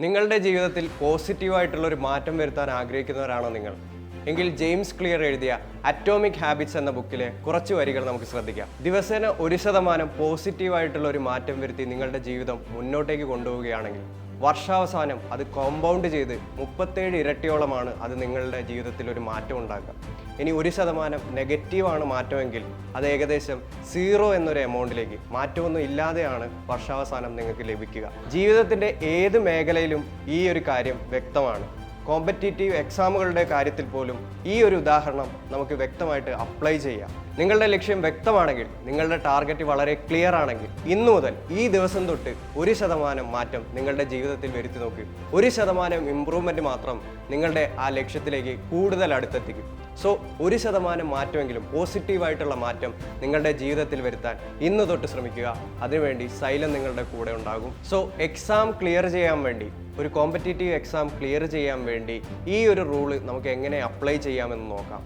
നിങ്ങളുടെ ജീവിതത്തിൽ പോസിറ്റീവായിട്ടുള്ള ഒരു മാറ്റം വരുത്താൻ ആഗ്രഹിക്കുന്നവരാണോ നിങ്ങൾ? എങ്കിൽ ജെയിംസ് ക്ലിയർ എഴുതിയ അറ്റോമിക് ഹാബിറ്റ്സ് എന്ന ബുക്കിലെ കുറച്ച് വരികൾ നമുക്ക് ശ്രദ്ധിക്കാം. ദിവസേന 1% പോസിറ്റീവായിട്ടുള്ള ഒരു മാറ്റം വരുത്തി നിങ്ങളുടെ ജീവിതം മുന്നോട്ടേക്ക് കൊണ്ടുപോവുകയാണെങ്കിൽ വർഷാവസാനം അത് കോമ്പൗണ്ട് ചെയ്ത് 37 ഇരട്ടിയോളമാണ് അത് നിങ്ങളുടെ ജീവിതത്തിൽ ഒരു മാറ്റം ഉണ്ടാക്കുക. ഇനി 1% നെഗറ്റീവാണ് മാറ്റമെങ്കിൽ അത് ഏകദേശം 0 എന്നൊരു എമൗണ്ടിലേക്ക്, മാറ്റമൊന്നും ഇല്ലാതെയാണ് വർഷാവസാനം നിങ്ങൾക്ക് ലഭിക്കുക. ജീവിതത്തിൻ്റെ ഏത് മേഖലയിലും ഈ ഒരു കാര്യം വ്യക്തമാണ്. കോമ്പറ്റീറ്റീവ് എക്സാമുകളുടെ കാര്യത്തിൽ പോലും ഈ ഒരു ഉദാഹരണം നമുക്ക് വ്യക്തമായിട്ട് അപ്ലൈ ചെയ്യാം. നിങ്ങളുടെ ലക്ഷ്യം വ്യക്തമാണെങ്കിൽ, നിങ്ങളുടെ ടാർഗറ്റ് വളരെ ക്ലിയർ ആണെങ്കിൽ, ഇന്നു മുതൽ ഈ ദിവസം തൊട്ട് 1% മാറ്റം നിങ്ങളുടെ ജീവിതത്തിൽ വരുത്തി നോക്കുക. 1% ഇമ്പ്രൂവ്മെൻറ്റ് മാത്രം നിങ്ങളുടെ ആ ലക്ഷ്യത്തിലേക്ക് കൂടുതൽ അടുത്തെത്തിക്കും. സോ 1% മാറ്റമെങ്കിലും, പോസിറ്റീവായിട്ടുള്ള മാറ്റം നിങ്ങളുടെ ജീവിതത്തിൽ വരുത്താൻ ഇന്ന് തൊട്ട് ശ്രമിക്കുക. അതിനുവേണ്ടി സൈലം നിങ്ങളുടെ കൂടെ ഉണ്ടാകും. സോ എക്സാം ക്ലിയർ ചെയ്യാൻ വേണ്ടി, ഒരു കോമ്പറ്റീറ്റീവ് എക്സാം ക്ലിയർ ചെയ്യാൻ വേണ്ടി ഈ ഒരു റൂള് നമുക്ക് എങ്ങനെ അപ്ലൈ ചെയ്യാമെന്ന് നോക്കാം.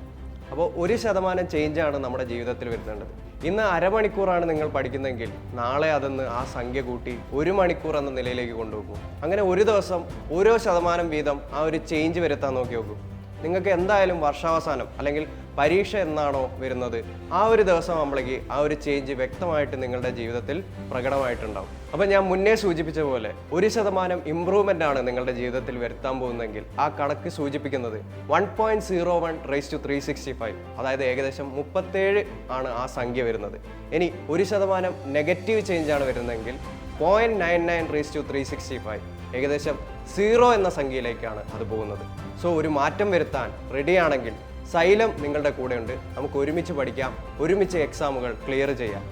അപ്പോൾ 1% ചേഞ്ചാണ് നമ്മുടെ ജീവിതത്തിൽ വരുത്തേണ്ടത്. ഇന്ന് അരമണിക്കൂറാണ് നിങ്ങൾ പഠിക്കുന്നതെങ്കിൽ നാളെ അതൊന്ന് ആ സംഖ്യ കൂട്ടി 1 മണിക്കൂർ എന്ന നിലയിലേക്ക് കൊണ്ടുപോകും. അങ്ങനെ ഒരു ദിവസം ഓരോ ശതമാനം വീതം ആ ഒരു ചേഞ്ച് വരുത്താൻ നോക്കി നോക്കും. നിങ്ങൾക്ക് എന്തായാലും വർഷാവസാനം അല്ലെങ്കിൽ പരീക്ഷ എന്നാണോ വരുന്നത്, ആ ഒരു ദിവസം ആകുമ്പോഴേക്ക് ആ ഒരു ചേഞ്ച് വ്യക്തമായിട്ട് നിങ്ങളുടെ ജീവിതത്തിൽ പ്രകടമായിട്ടുണ്ടാവും. അപ്പം ഞാൻ മുന്നേ സൂചിപ്പിച്ച പോലെ 1% ഇമ്പ്രൂവ്മെൻ്റ് ആണ് നിങ്ങളുടെ ജീവിതത്തിൽ വരുത്താൻ പോകുന്നതെങ്കിൽ ആ കണക്ക് സൂചിപ്പിക്കുന്നത് 1.01 റൈസ് ടു 365, അതായത് ഏകദേശം 37 ആണ് ആ സംഖ്യ വരുന്നത്. ഇനി 1% നെഗറ്റീവ് ചേഞ്ചാണ് വരുന്നതെങ്കിൽ 0.99 റൈസ് ടു 365, ഏകദേശം 0 എന്ന സംഖ്യയിലേക്കാണ് അത് പോകുന്നത്. സോ ഒരു മാറ്റം വരുത്താൻ റെഡിയാണെങ്കിൽ സൈലം നിങ്ങളുടെ കൂടെയുണ്ട്. നമുക്ക് ഒരുമിച്ച് പഠിക്കാം, ഒരുമിച്ച് എക്സാമുകൾ ക്ലിയർ ചെയ്യാം.